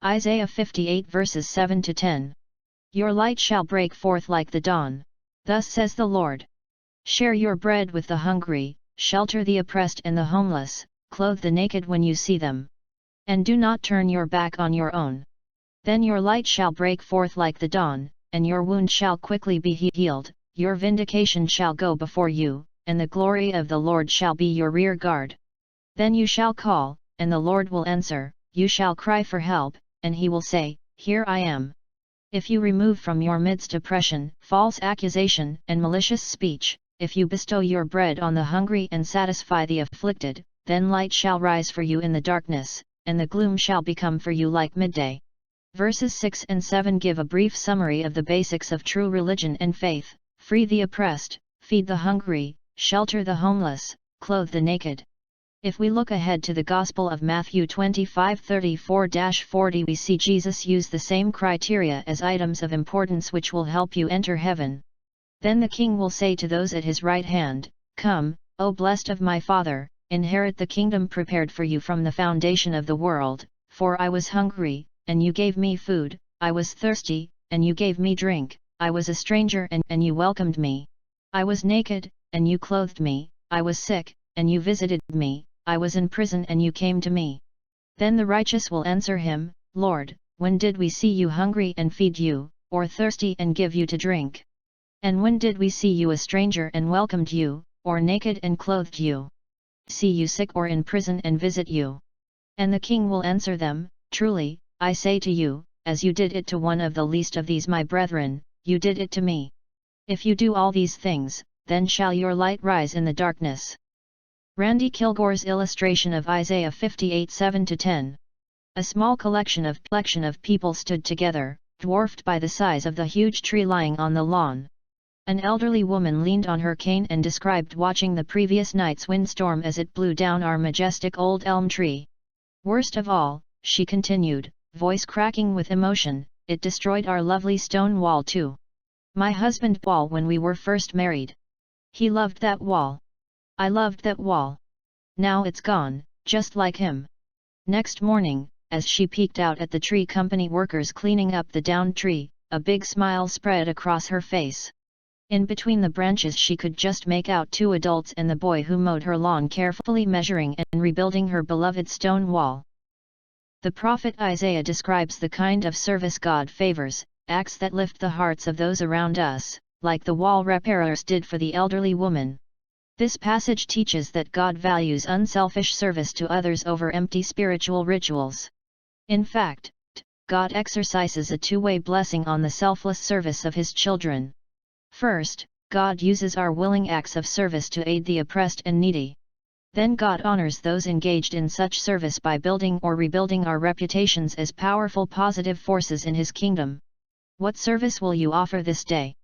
Isaiah 58 verses 7 to 10. Your light shall break forth like the dawn. Thus says the Lord. Share your bread with the hungry, shelter the oppressed and the homeless, clothe the naked when you see them. And do not turn your back on your own. Then your light shall break forth like the dawn, and your wound shall quickly be healed, your vindication shall go before you, and the glory of the Lord shall be your rear guard. Then you shall call, and the Lord will answer, you shall cry for help, and he will say, Here I am. If you remove from your midst oppression, false accusation, and malicious speech, if you bestow your bread on the hungry and satisfy the afflicted, then light shall rise for you in the darkness, and the gloom shall become for you like midday. Verses 6 and 7 give a brief summary of the basics of true religion and faith: free the oppressed, feed the hungry, shelter the homeless, clothe the naked. If we look ahead to the Gospel of Matthew 25:34-40, we see Jesus use the same criteria as items of importance which will help you enter heaven. Then the King will say to those at his right hand, Come, O blessed of my Father, inherit the kingdom prepared for you from the foundation of the world, for I was hungry, and you gave me food, I was thirsty, and you gave me drink, I was a stranger and you welcomed me. I was naked, and you clothed me, I was sick, and you visited me, I was in prison and you came to me. Then the righteous will answer him, Lord, when did we see you hungry and feed you, or thirsty and give you to drink? And when did we see you a stranger and welcomed you, or naked and clothed you? See you sick or in prison and visit you? And the King will answer them, Truly, I say to you, as you did it to one of the least of these my brethren, you did it to me. If you do all these things, then shall your light rise in the darkness. Randy Kilgore's illustration of Isaiah 58 7-10. A small collection of people stood together, dwarfed by the size of the huge tree lying on the lawn. An elderly woman leaned on her cane and described watching the previous night's windstorm as it blew down our majestic old elm tree. Worst of all, she continued, voice cracking with emotion, it destroyed our lovely stone wall too. My husband wall when we were first married. He loved that wall. I loved that wall. Now it's gone, just like him. Next morning, as she peeked out at the tree company workers cleaning up the downed tree, a big smile spread across her face. In between the branches she could just make out two adults and the boy who mowed her lawn, carefully measuring and rebuilding her beloved stone wall. The prophet Isaiah describes the kind of service God favors, acts that lift the hearts of those around us, like the wall repairers did for the elderly woman. This passage teaches that God values unselfish service to others over empty spiritual rituals. In fact, God exercises a two-way blessing on the selfless service of His children. First, God uses our willing acts of service to aid the oppressed and needy. Then God honors those engaged in such service by building or rebuilding our reputations as powerful positive forces in His kingdom. What service will you offer this day?